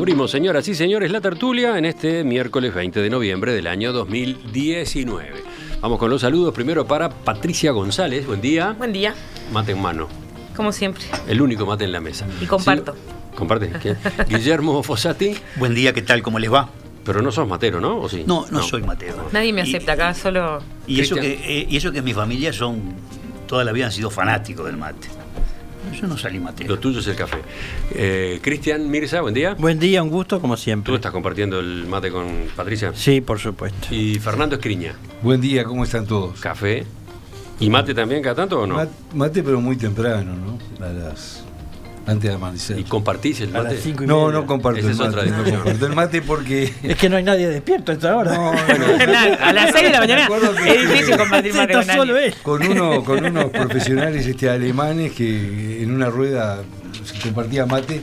Abrimos, señoras y señores, la tertulia en este miércoles 20 de noviembre del año 2019. Vamos con los saludos. Primero para Patricia González. Buen día. Buen día. Mate en mano. Como siempre. El único mate en la mesa. Y comparto. Sí, ¿comparte? Guillermo Fossati. Buen día, ¿qué tal? ¿Cómo les va? Pero no sos matero, ¿no? ¿O sí? No soy matero. Nadie me acepta acá, solo... Y eso que mi familia toda la vida han sido fanáticos del mate. Yo no salí matero. Lo tuyo es el café. Cristian Mirza, buen día. Buen día, un gusto como siempre. ¿Tú estás compartiendo el mate con Patricia? Sí, por supuesto. Y Fernando Escriña. Buen día, ¿cómo están todos? Café. ¿Y mate también cada tanto o no? Mate, pero muy temprano, ¿no? Antes de amanecer. ¿Y compartís el A mate? las 5:30. No comparto Esa el es mate. otra No discusión. comparto el mate porque... Es que no hay nadie despierto a esta hora. A las 6 de la mañana es difícil compartir mate Está con solo nadie. él. con unos profesionales alemanes que en una rueda se compartía mate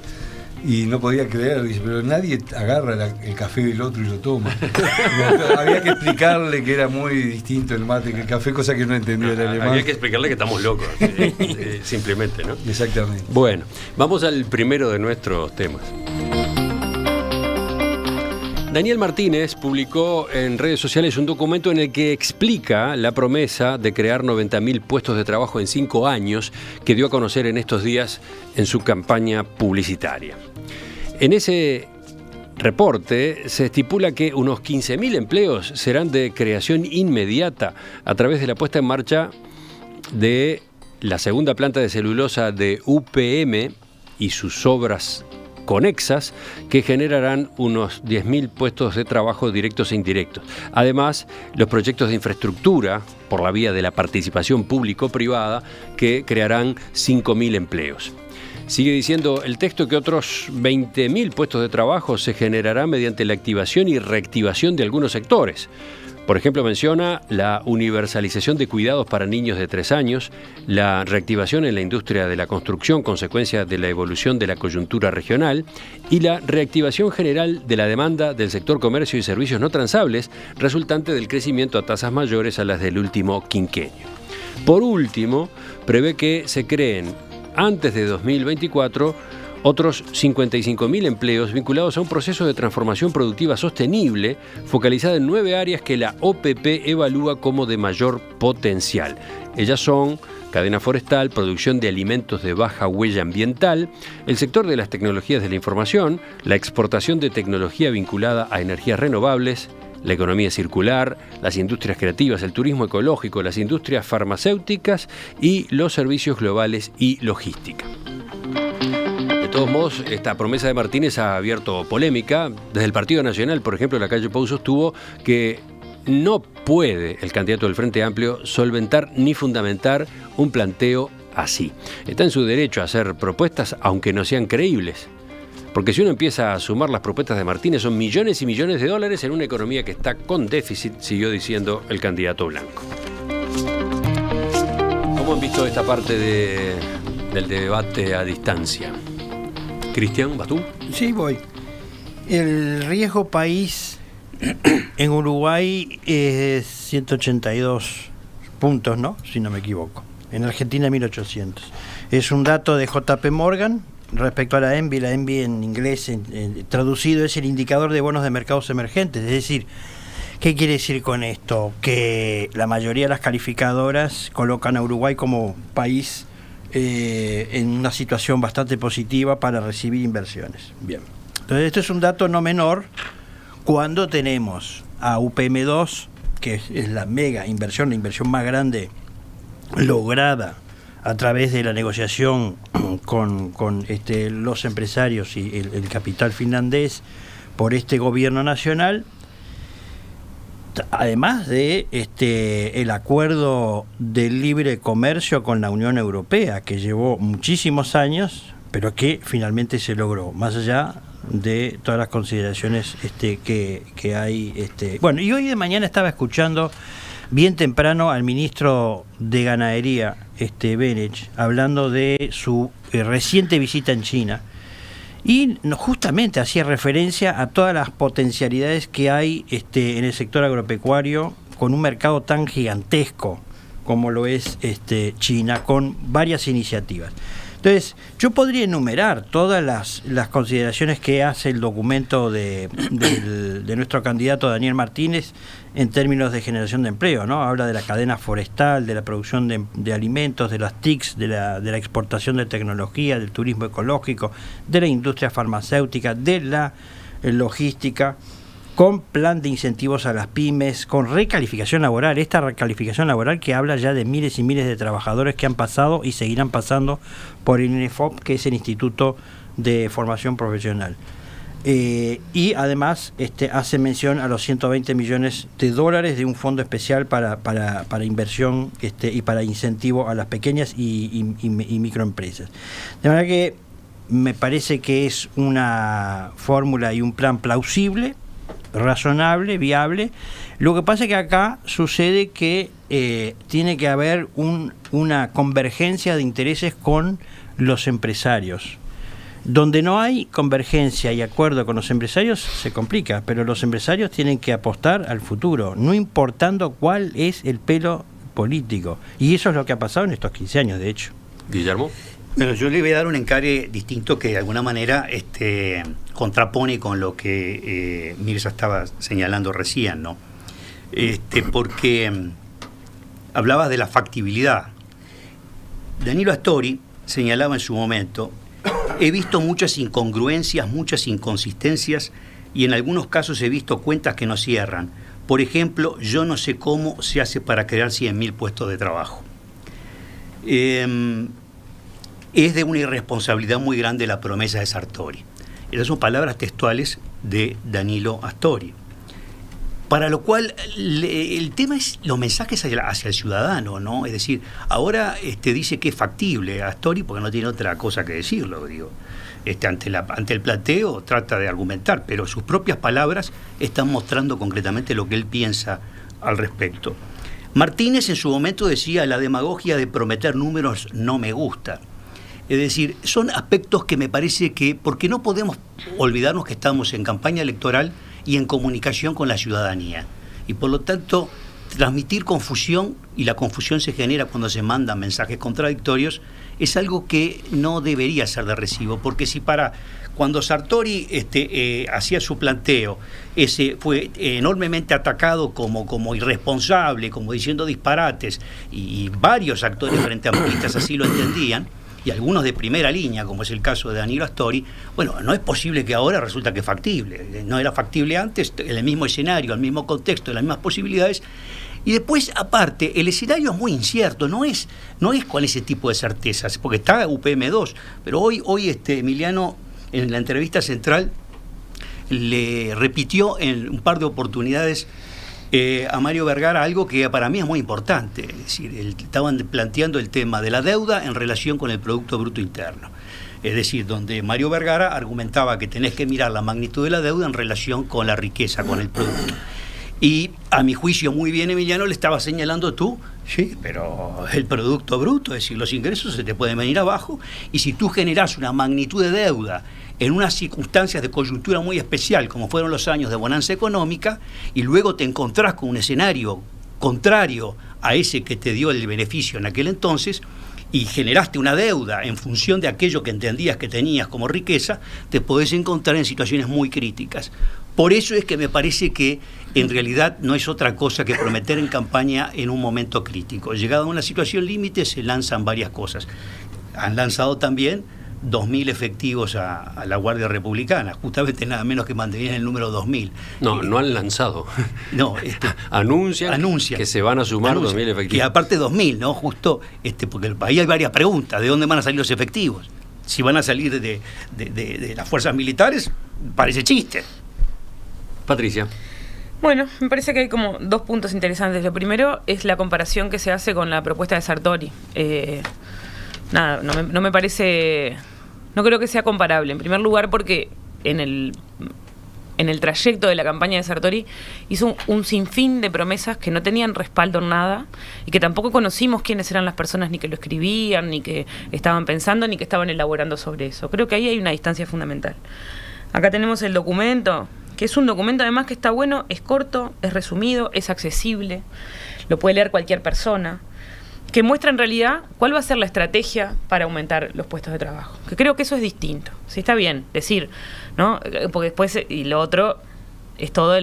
y no podía creer, dice, pero nadie agarra el café del otro y lo toma. Había que explicarle que era muy distinto el mate que el café, cosa que no entendía el alemán. Había que explicarle que estamos locos, simplemente, ¿no? Exactamente. Bueno, vamos al primero de nuestros temas. Daniel Martínez publicó en redes sociales un documento en el que explica la promesa de crear 90.000 puestos de trabajo en 5 años que dio a conocer en estos días en su campaña publicitaria. En ese reporte se estipula que unos 15.000 empleos serán de creación inmediata a través de la puesta en marcha de la segunda planta de celulosa de UPM y sus obras conexas, que generarán unos 10.000 puestos de trabajo directos e indirectos. Además, los proyectos de infraestructura por la vía de la participación público-privada que crearán 5.000 empleos. Sigue diciendo el texto que otros 20.000 puestos de trabajo se generarán mediante la activación y reactivación de algunos sectores. Por ejemplo, menciona la universalización de cuidados para niños de 3 años, la reactivación en la industria de la construcción, consecuencia de la evolución de la coyuntura regional, y la reactivación general de la demanda del sector comercio y servicios no transables, resultante del crecimiento a tasas mayores a las del último quinquenio. Por último, prevé que se creen, antes de 2024, otros 55.000 empleos vinculados a un proceso de transformación productiva sostenible focalizada en 9 áreas que la OPP evalúa como de mayor potencial. Ellas son cadena forestal, producción de alimentos de baja huella ambiental, el sector de las tecnologías de la información, la exportación de tecnología vinculada a energías renovables, la economía circular, las industrias creativas, el turismo ecológico, las industrias farmacéuticas y los servicios globales y logística. De todos modos, esta promesa de Martínez ha abierto polémica. Desde el Partido Nacional, por ejemplo, la calle Pou sostuvo que no puede el candidato del Frente Amplio solventar ni fundamentar un planteo así. Está en su derecho a hacer propuestas, aunque no sean creíbles. Porque si uno empieza a sumar las propuestas de Martínez, son millones y millones de dólares en una economía que está con déficit, siguió diciendo el candidato blanco. ¿Cómo han visto esta parte del debate a distancia? Cristian, ¿vas tú? Sí, voy. El riesgo país en Uruguay es 182 puntos, ¿no? Si no me equivoco. En Argentina 1800. Es un dato de JP Morgan respecto a la ENVI. La ENVI en inglés traducido es el indicador de bonos de mercados emergentes. Es decir, ¿qué quiere decir con esto? Que la mayoría de las calificadoras colocan a Uruguay como país en una situación bastante positiva para recibir inversiones. Bien. Entonces, esto es un dato no menor cuando tenemos a UPM2, que es la mega inversión, la inversión más grande lograda a través de la negociación con los empresarios y el capital finlandés por este gobierno nacional, además de el acuerdo de libre comercio con la Unión Europea, que llevó muchísimos años, pero que finalmente se logró, más allá de todas las consideraciones que hay. Bueno, y hoy de mañana estaba escuchando bien temprano al ministro de Ganadería, Benech, hablando de su reciente visita en China. Y justamente hacía referencia a todas las potencialidades que hay en el sector agropecuario, con un mercado tan gigantesco como lo es China, con varias iniciativas. Entonces, yo podría enumerar todas las consideraciones que hace el documento de nuestro candidato Daniel Martínez en términos de generación de empleo, ¿no? Habla de la cadena forestal, de la producción de alimentos, de las TICs, de la exportación de tecnología, del turismo ecológico, de la industria farmacéutica, de la logística, con plan de incentivos a las pymes, con recalificación laboral, esta recalificación laboral que habla ya de miles y miles de trabajadores que han pasado y seguirán pasando por el INEFOP, que es el Instituto de Formación Profesional. Y además hace mención a los 120 millones de dólares de un fondo especial para inversión y para incentivo a las pequeñas y microempresas. De manera que me parece que es una fórmula y un plan plausible, razonable, viable. Lo que pasa es que acá sucede que tiene que haber una convergencia de intereses con los empresarios. Donde no hay convergencia y acuerdo con los empresarios se complica, pero los empresarios tienen que apostar al futuro, no importando cuál es el pelo político. Y eso es lo que ha pasado en estos 15 años, de hecho. Guillermo. Bueno, yo le voy a dar un encare distinto que de alguna manera contrapone con lo que Mirza estaba señalando recién, ¿no? Porque hablaba de la factibilidad. Danilo Astori señalaba en su momento: he visto muchas incongruencias, muchas inconsistencias, y en algunos casos he visto cuentas que no cierran. Por ejemplo, yo no sé cómo se hace para crear 100.000 puestos de trabajo. Es de una irresponsabilidad muy grande la promesa de Sartori. Esas son palabras textuales de Danilo Astori. Para lo cual el tema es los mensajes hacia el ciudadano, ¿no? Es decir, ahora dice que es factible Astori porque no tiene otra cosa que decirlo, digo. Ante el planteo trata de argumentar, pero sus propias palabras están mostrando concretamente lo que él piensa al respecto. Martínez en su momento decía: la demagogia de prometer números no me gusta. Es decir, son aspectos que me parece que, porque no podemos olvidarnos que estamos en campaña electoral y en comunicación con la ciudadanía. Y por lo tanto, transmitir confusión, y la confusión se genera cuando se mandan mensajes contradictorios, es algo que no debería ser de recibo, porque si cuando Sartori hacía su planteo, ese fue enormemente atacado como irresponsable, como diciendo disparates, y varios actores frente amplistas así lo entendían, y algunos de primera línea, como es el caso de Danilo Astori, bueno, no es posible que ahora resulta que es factible. No era factible antes, en el mismo escenario, el mismo contexto, las mismas posibilidades. Y después, aparte, el escenario es muy incierto, no es con ese tipo de certezas, porque está UPM2, pero hoy Emiliano, en la entrevista central, le repitió en un par de oportunidades a Mario Vergara algo que para mí es muy importante. Es decir, estaban planteando el tema de la deuda en relación con el Producto Bruto Interno. Es decir, donde Mario Vergara argumentaba que tenés que mirar la magnitud de la deuda en relación con la riqueza, con el producto. Y a mi juicio, muy bien, Emiliano, le estaba señalando tú: sí, pero el Producto Bruto, es decir, los ingresos se te pueden venir abajo, y si tú generás una magnitud de deuda en unas circunstancias de coyuntura muy especial, como fueron los años de bonanza económica, y luego te encontrás con un escenario contrario a ese que te dio el beneficio en aquel entonces, y generaste una deuda en función de aquello que entendías que tenías como riqueza, te podés encontrar en situaciones muy críticas. Por eso es que me parece que en realidad no es otra cosa que prometer en campaña en un momento crítico. Llegado a una situación límite se lanzan varias cosas. Han lanzado también 2.000 efectivos a la Guardia Republicana, justamente nada menos que mantenían el número 2.000. No han lanzado. No, anuncian que se van a sumar 2.000 efectivos. Y aparte 2.000, ¿no? Justo, porque ahí hay varias preguntas. ¿De dónde van a salir los efectivos? Si van a salir de las fuerzas militares, parece chiste. Patricia. Bueno, me parece que hay como dos puntos interesantes. Lo primero es la comparación que se hace con la propuesta de Sartori. No me parece, no creo que sea comparable. En primer lugar porque en el trayecto de la campaña de Sartori hizo un sinfín de promesas que no tenían respaldo en nada y que tampoco conocimos quiénes eran las personas ni que lo escribían, ni que estaban pensando, ni que estaban elaborando sobre eso. Creo que ahí hay una distancia fundamental. Acá tenemos el documento, que es un documento además que está bueno, es corto, es resumido, es accesible, lo puede leer cualquier persona. que muestra en realidad cuál va a ser la estrategia para aumentar los puestos de trabajo. Que creo que eso es distinto. Sí, está bien decir, ¿no? Porque después, y lo otro, es todo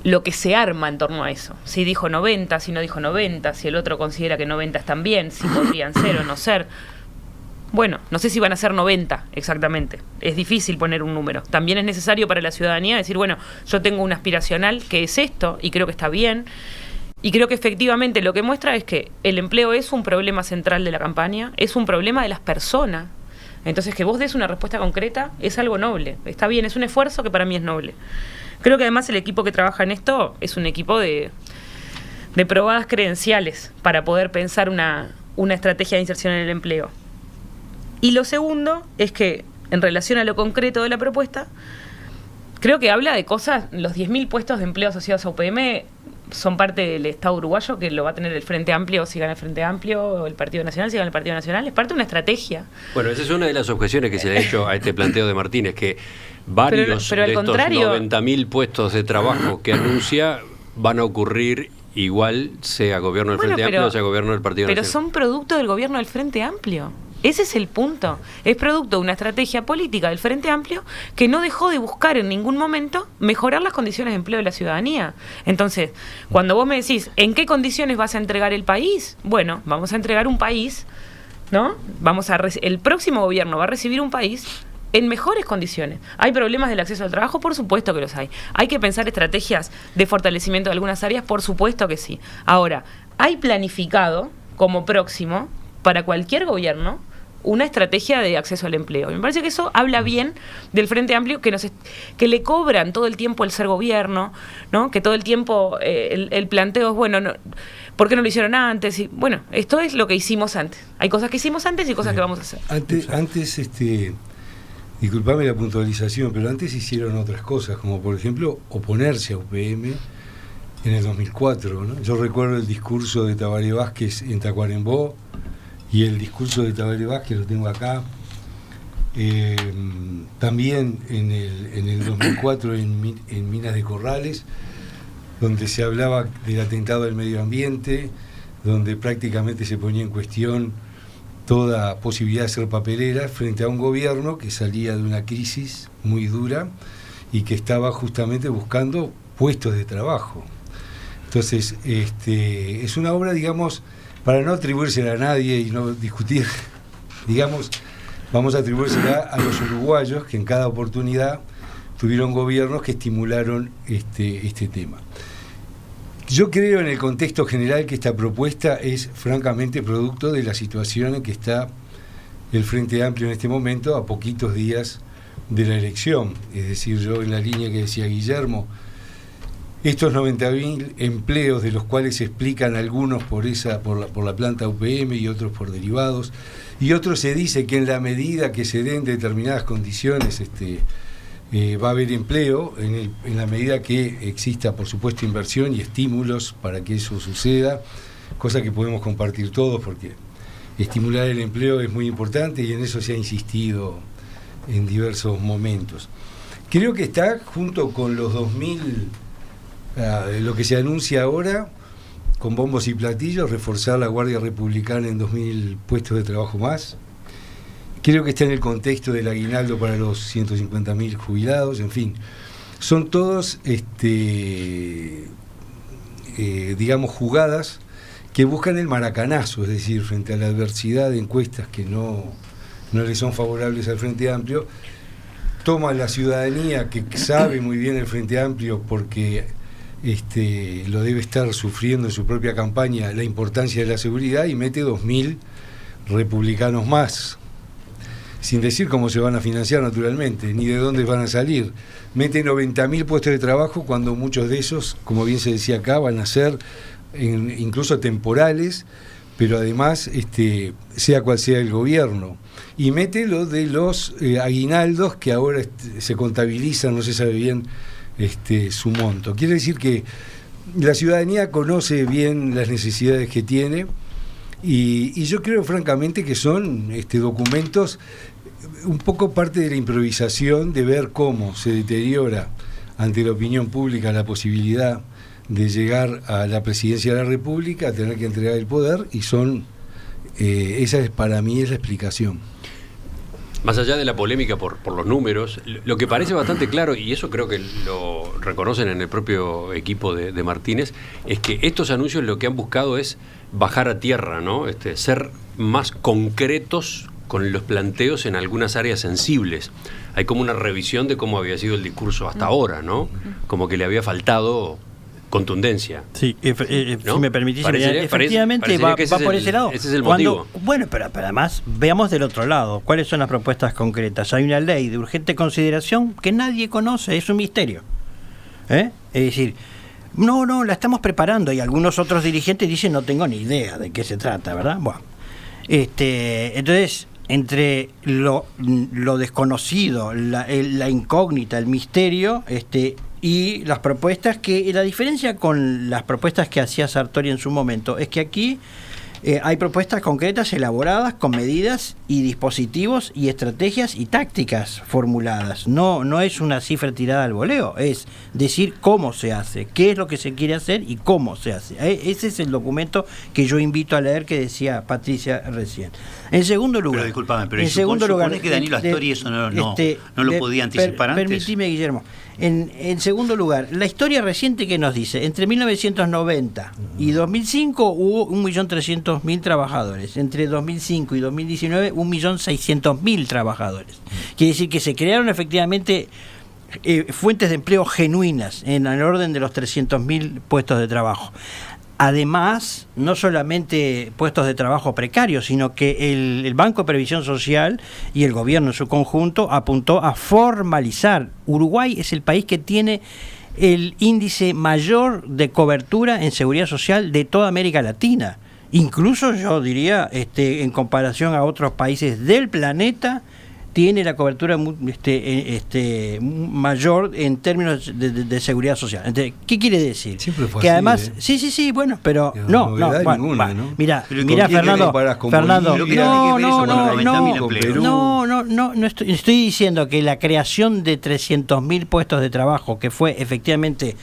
lo que se arma en torno a eso. Si dijo 90, si no dijo 90, si el otro considera que 90 están bien, si podrían ser o no ser. Bueno, no sé si van a ser 90 exactamente. Es difícil poner un número. También es necesario para la ciudadanía decir, bueno, yo tengo un aspiracional que es esto y creo que está bien. Y creo que efectivamente lo que muestra es que el empleo es un problema central de la campaña, es un problema de las personas. Entonces, que vos des una respuesta concreta es algo noble. Está bien, es un esfuerzo que para mí es noble. Creo que además el equipo que trabaja en esto es un equipo de probadas credenciales para poder pensar una estrategia de inserción en el empleo. Y lo segundo es que, en relación a lo concreto de la propuesta, creo que habla de cosas, los 10.000 puestos de empleo asociados a UPM son parte del Estado uruguayo, que lo va a tener el Frente Amplio si gana el Frente Amplio, o el Partido Nacional si gana el Partido Nacional. Es parte de una estrategia. Bueno, esa es una de las objeciones que se le ha hecho a este planteo de Martínez, que varios pero de estos 90.000 puestos de trabajo que anuncia van a ocurrir igual sea gobierno del Frente Amplio o sea gobierno del Partido Nacional. Pero son producto del gobierno del Frente Amplio. Ese es el punto. Es producto de una estrategia política del Frente Amplio que no dejó de buscar en ningún momento mejorar las condiciones de empleo de la ciudadanía. Entonces, cuando vos me decís, ¿en qué condiciones vas a entregar el país? Bueno, vamos a entregar un país, ¿no? El próximo gobierno va a recibir un país en mejores condiciones. ¿Hay problemas del acceso al trabajo? Por supuesto que los hay. ¿Hay que pensar estrategias de fortalecimiento de algunas áreas? Por supuesto que sí. Ahora, ¿hay planificado como próximo para cualquier gobierno una estrategia de acceso al empleo? Me parece que eso habla bien del Frente Amplio, que le cobran todo el tiempo el ser gobierno, ¿no? Que todo el tiempo el planteo es, bueno, no, ¿por qué no lo hicieron antes? Y, bueno, esto es lo que hicimos antes. Hay cosas que hicimos antes y cosas que vamos a hacer. Antes disculpame la puntualización, pero antes hicieron otras cosas, como por ejemplo oponerse a UPM en el 2004, ¿no? Yo recuerdo el discurso de Tabaré Vázquez en Tacuarembó, y el discurso de Tabaré Vázquez lo tengo acá, también en el 2004 en Minas de Corrales, donde se hablaba del atentado al medio ambiente, donde prácticamente se ponía en cuestión toda posibilidad de ser papelera frente a un gobierno que salía de una crisis muy dura y que estaba justamente buscando puestos de trabajo. Entonces, es una obra, digamos, para no atribuírsela a nadie y no discutir, digamos, vamos a atribuírsela a los uruguayos que en cada oportunidad tuvieron gobiernos que estimularon este tema. Yo creo en el contexto general que esta propuesta es francamente producto de la situación en que está el Frente Amplio en este momento, a poquitos días de la elección. Es decir, yo en la línea que decía Guillermo, estos 90.000 empleos, de los cuales se explican algunos por la planta UPM y otros por derivados, y otros se dice que en la medida que se den determinadas condiciones va a haber empleo, en la medida que exista, por supuesto, inversión y estímulos para que eso suceda, cosa que podemos compartir todos, porque estimular el empleo es muy importante y en eso se ha insistido en diversos momentos. Creo que está junto con los 2.000, lo que se anuncia ahora, con bombos y platillos, reforzar la Guardia Republicana en 2.000 puestos de trabajo más. Creo que está en el contexto del aguinaldo para los 150.000 jubilados, en fin. Son todos, digamos, jugadas que buscan el maracanazo, es decir, frente a la adversidad de encuestas que no le son favorables al Frente Amplio, toma la ciudadanía que sabe muy bien el Frente Amplio porque lo debe estar sufriendo en su propia campaña la importancia de la seguridad y mete 2.000 republicanos más, sin decir cómo se van a financiar naturalmente, ni de dónde van a salir. Mete 90.000 puestos de trabajo cuando muchos de esos, como bien se decía acá, van a ser incluso temporales, pero además sea cual sea el gobierno. Y mete lo de los aguinaldos que ahora se contabilizan, no se sabe bien su monto. Quiere decir que la ciudadanía conoce bien las necesidades que tiene y yo creo francamente que son documentos un poco parte de la improvisación de ver cómo se deteriora ante la opinión pública la posibilidad de llegar a la presidencia de la República, a tener que entregar el poder, y esa es para mí es la explicación. Más allá de la polémica por los números, lo que parece bastante claro, y eso creo que lo reconocen en el propio equipo de Martínez, es que estos anuncios lo que han buscado es bajar a tierra, ¿no? Ser más concretos con los planteos en algunas áreas sensibles. Hay como una revisión de cómo había sido el discurso hasta ahora, ¿no? Como que le había faltado contundencia. Sí, ¿no? si me permitís, efectivamente parecería que va por ese lado. Ese es el motivo. Bueno, pero además veamos del otro lado, ¿cuáles son las propuestas concretas? Hay una ley de urgente consideración que nadie conoce, es un misterio. Es decir, no, la estamos preparando, y algunos otros dirigentes dicen no tengo ni idea de qué se trata, ¿verdad? Bueno, entonces, entre lo desconocido, la incógnita, el misterio, y las propuestas, que la diferencia con las propuestas que hacía Sartori en su momento es que aquí hay propuestas concretas elaboradas con medidas y dispositivos y estrategias y tácticas formuladas. No es una cifra tirada al voleo, es decir cómo se hace, qué es lo que se quiere hacer y cómo se hace. Ese es el documento que yo invito a leer, que decía Patricia recién. En segundo lugar, pero disculpame, pero en segundo lugar, que Danilo Astori eso no lo podía anticipar antes. Permitime, Guillermo. En segundo lugar, la historia reciente que nos dice, entre 1990 y 2005 hubo 1.300.000 trabajadores, entre 2005 y 2019 1.600.000 trabajadores. Quiere decir que se crearon efectivamente fuentes de empleo genuinas en el orden de los 300.000 puestos de trabajo. Además, no solamente puestos de trabajo precarios, sino que el Banco de Previsión Social y el gobierno en su conjunto apuntó a formalizar. Uruguay es el país que tiene el índice mayor de cobertura en seguridad social de toda América Latina. Incluso yo diría, en comparación a otros países del planeta, tiene la cobertura mayor en términos de seguridad social. Entonces, ¿qué quiere decir? Siempre fue que así, además, sí, bueno, pero mira, Fernando, no estoy diciendo que la creación de 300.000 puestos de trabajo, que fue efectivamente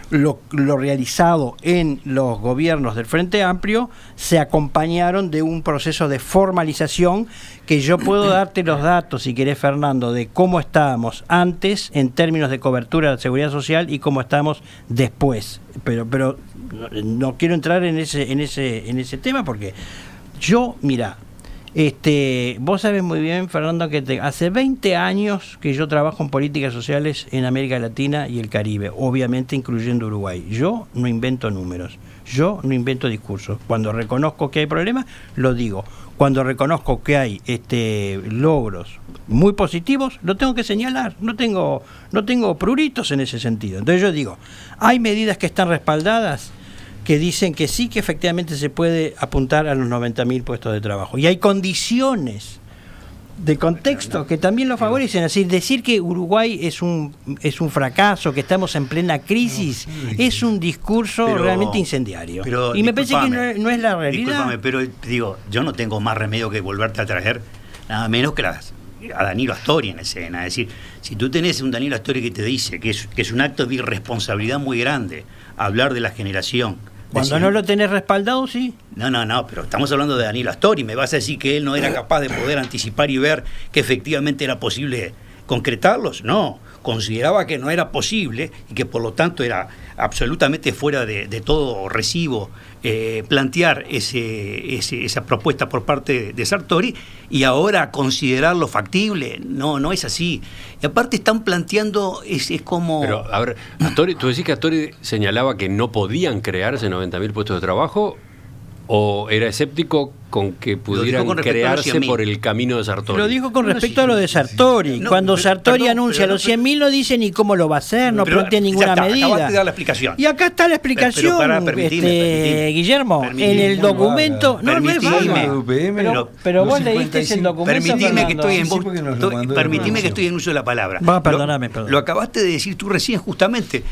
lo realizado en los gobiernos del Frente Amplio, se acompañaron de un proceso de formalización, que yo puedo darte los datos, si querés, Fernando, de cómo estábamos antes en términos de cobertura de la seguridad social y cómo estamos después. Pero no quiero entrar en ese tema, porque yo, mira, vos sabés muy bien, Fernando, que hace 20 años que yo trabajo en políticas sociales en América Latina y el Caribe, obviamente incluyendo Uruguay. Yo no invento números, yo no invento discursos. Cuando reconozco que hay problemas, lo digo. Cuando reconozco que hay logros muy positivos, lo tengo que señalar. No tengo pruritos en ese sentido. Entonces yo digo, hay medidas que están respaldadas, que dicen que sí, que efectivamente se puede apuntar a los 90.000 puestos de trabajo. Y hay condiciones de contexto que también lo favorecen. Así, decir que Uruguay es un fracaso, que estamos en plena crisis, es un discurso realmente incendiario. Y me parece que no es la realidad. Discúlpame, pero digo, yo no tengo más remedio que volverte a traer nada menos que a Danilo Astori en escena. Es decir, si tú tenés un Danilo Astori que te dice que es un acto de irresponsabilidad muy grande hablar de la generación. Cuando no lo tenés respaldado, sí. No, pero estamos hablando de Danilo Astori. ¿Me vas a decir que él no era capaz de poder anticipar y ver que efectivamente era posible concretarlos? No, consideraba que no era posible y que por lo tanto era absolutamente fuera de todo recibo plantear esa propuesta por parte de Sartori, y ahora considerarlo factible. No es así. Y aparte están planteando, es como... Pero, a ver, Astori, ¿tú decís que Astori señalaba que no podían crearse 90.000 puestos de trabajo, o era escéptico con que pudieran crearse por el camino de Sartori? Lo dijo con respecto a lo de Sartori. Cuando Sartori anuncia los 100.000, no dice ni cómo lo va a hacer, no plantea ninguna medida. Acabaste de dar la explicación. Y acá está la explicación, permitime. Guillermo, en el documento... No es forma. Pero vos leíste el documento, Permitime que estoy en uso de la palabra. Perdóname. Lo acabaste de decir tú recién, justamente.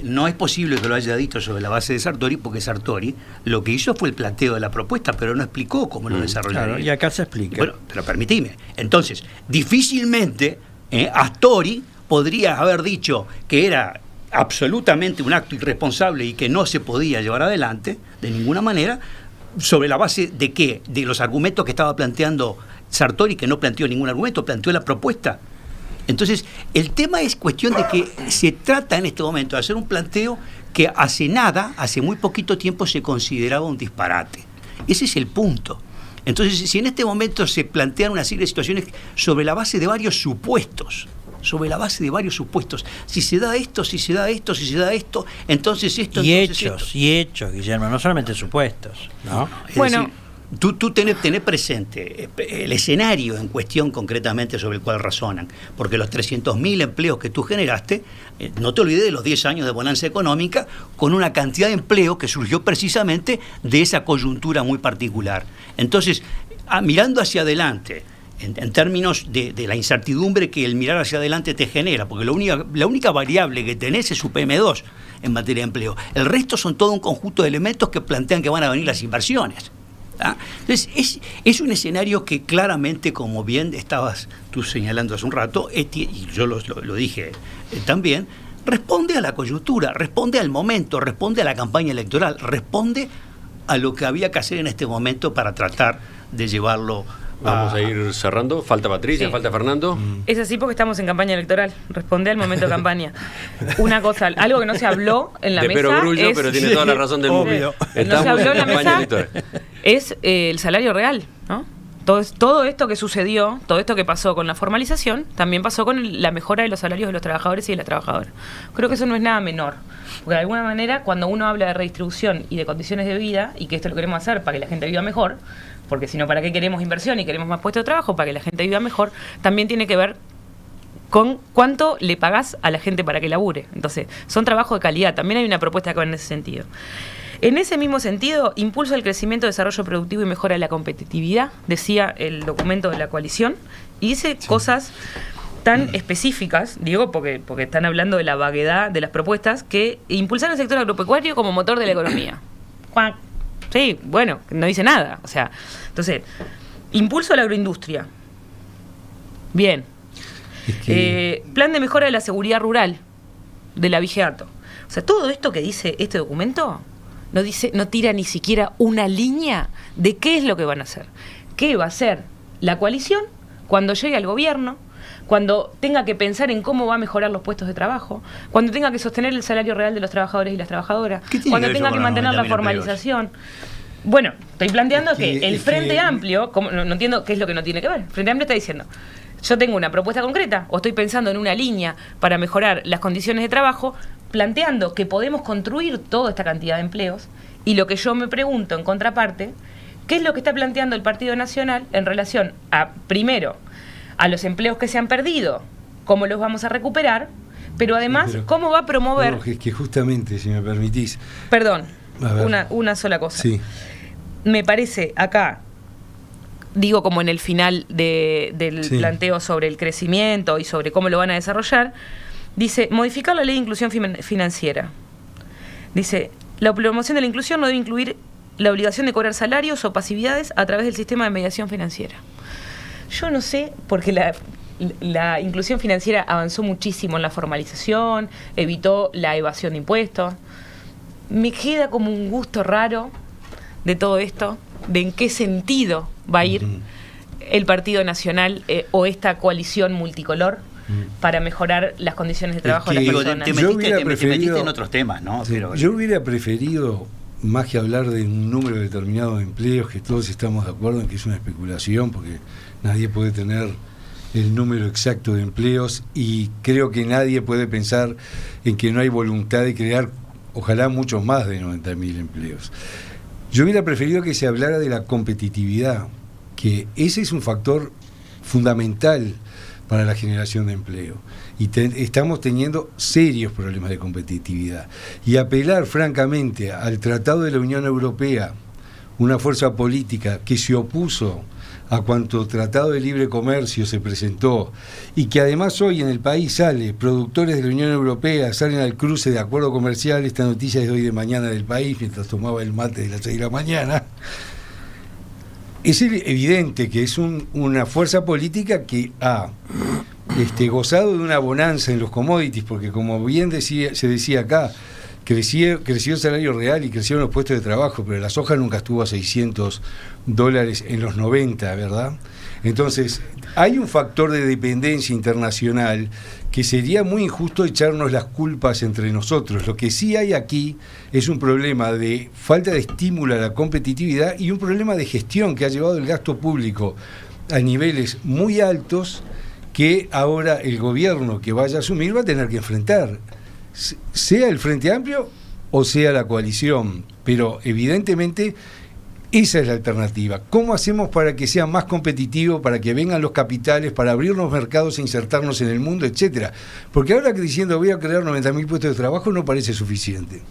No es posible que lo haya dicho sobre la base de Sartori, porque Sartori lo que hizo fue el planteo de la propuesta, pero no explicó cómo lo desarrollaría. Claro, y acá se explica. Bueno, pero permitime. Entonces, difícilmente Astori podría haber dicho que era absolutamente un acto irresponsable y que no se podía llevar adelante de ninguna manera, sobre la base de qué, de los argumentos que estaba planteando Sartori, que no planteó ningún argumento, planteó la propuesta. Entonces, el tema es cuestión de que se trata en este momento de hacer un planteo que hace muy poquito tiempo se consideraba un disparate. Ese es el punto. Entonces, si en este momento se plantean una serie de situaciones sobre la base de varios supuestos, si se da esto, si se da esto, si se da esto, entonces esto, y entonces hechos, esto. y hechos, Guillermo, no solamente supuestos, ¿no? Es Bueno. decir, tú tenés presente el escenario en cuestión concretamente sobre el cual razonan, porque los 300.000 empleos que tú generaste, no te olvides de los 10 años de bonanza económica, con una cantidad de empleo que surgió precisamente de esa coyuntura muy particular. Entonces, mirando hacia adelante, en términos de la incertidumbre que el mirar hacia adelante te genera, porque la única variable que tenés es su PM2 en materia de empleo. El resto son todo un conjunto de elementos que plantean que van a venir las inversiones. Entonces, es un escenario que claramente, como bien estabas tú señalando hace un rato, y yo lo dije también, responde a la coyuntura, responde al momento, responde a la campaña electoral, responde a lo que había que hacer en este momento para tratar de llevarlo. Vamos a ir cerrando. Falta Patricia, Sí. falta Fernando. Es así porque estamos en campaña electoral. Responde al momento de campaña. Una cosa, algo que no se habló en la de mesa Perogrullo, es, pero tiene toda la razón del mundo. Obvio. no se Estamos habló en la campaña mesa, electoral. es el salario real, ¿no? Todo esto que sucedió, todo esto que pasó con la formalización, también pasó con la mejora de los salarios de los trabajadores y de las trabajadoras. Creo que eso no es nada menor. Porque de alguna manera, cuando uno habla de redistribución y de condiciones de vida, y que esto lo queremos hacer para que la gente viva mejor, porque si no, ¿para qué queremos inversión y queremos más puestos de trabajo? Para que la gente viva mejor, también tiene que ver con cuánto le pagás a la gente para que labure. Entonces, son trabajos de calidad. También hay una propuesta que va en ese sentido. En ese mismo sentido, impulso el crecimiento, desarrollo productivo y mejora de la competitividad, decía el documento de la coalición, y dice cosas tan específicas, digo, porque están hablando de la vaguedad de las propuestas, que impulsar el sector agropecuario como motor de la economía. ¡Cuac! Sí, bueno, no dice nada. O sea, entonces, impulso a la agroindustria. Bien. Plan de mejora de la seguridad rural, de la Vigeato. O sea, todo esto que dice este documento no tira ni siquiera una línea de qué es lo que van a hacer. ¿Qué va a hacer la coalición cuando llegue al gobierno? Cuando tenga que pensar en cómo va a mejorar los puestos de trabajo, cuando tenga que sostener el salario real de los trabajadores y las trabajadoras, cuando tenga que mantener la formalización. Bueno, estoy planteando que el Frente Amplio, no entiendo qué es lo que no tiene que ver. El Frente Amplio está diciendo, yo tengo una propuesta concreta, o estoy pensando en una línea para mejorar las condiciones de trabajo, planteando que podemos construir toda esta cantidad de empleos, y lo que yo me pregunto en contraparte, ¿qué es lo que está planteando el Partido Nacional en relación a, primero, a los empleos que se han perdido, cómo los vamos a recuperar, pero además, cómo va a promover... No, que justamente, si me permitís... Perdón, A ver. una sola cosa. Sí. Me parece acá, digo como en el final del planteo sobre el crecimiento y sobre cómo lo van a desarrollar, dice, modificar la ley de inclusión financiera. Dice, la promoción de la inclusión no debe incluir la obligación de cobrar salarios o pasividades a través del sistema de mediación financiera. Yo no sé, porque la inclusión financiera avanzó muchísimo en la formalización, evitó la evasión de impuestos. Me queda como un gusto raro de todo esto, de en qué sentido va a ir el Partido Nacional o esta coalición multicolor para mejorar las condiciones de trabajo de las personas. Te metiste en otros temas, ¿no? Sí, Pero, yo hubiera preferido, más que hablar de un número determinado de empleos, que todos estamos de acuerdo en que es una especulación, porque nadie puede tener el número exacto de empleos, y creo que nadie puede pensar en que no hay voluntad de crear, ojalá, muchos más de 90.000 empleos. Yo hubiera preferido que se hablara de la competitividad, que ese es un factor fundamental para la generación de empleo. Y estamos teniendo serios problemas de competitividad. Y apelar francamente al Tratado de la Unión Europea, una fuerza política que se opuso a cuanto Tratado de Libre Comercio se presentó, y que además hoy en el país sale, productores de la Unión Europea salen al cruce de acuerdo comercial, esta noticia es de hoy de mañana del País, mientras tomaba el mate de las 6 de la mañana, es evidente que es una fuerza política que ha gozado de una bonanza en los commodities, porque como bien se decía acá, creció el salario real y crecieron los puestos de trabajo, pero la soja nunca estuvo a $600 en los 90, ¿verdad? Entonces, hay un factor de dependencia internacional que sería muy injusto echarnos las culpas entre nosotros. Lo que sí hay aquí es un problema de falta de estímulo a la competitividad y un problema de gestión que ha llevado el gasto público a niveles muy altos que ahora el gobierno que vaya a asumir va a tener que enfrentar, sea el Frente Amplio o sea la coalición, pero evidentemente esa es la alternativa. ¿Cómo hacemos para que sea más competitivo, para que vengan los capitales, para abrir los mercados e insertarnos en el mundo, etcétera? Porque ahora que diciendo voy a crear 90.000 puestos de trabajo no parece suficiente.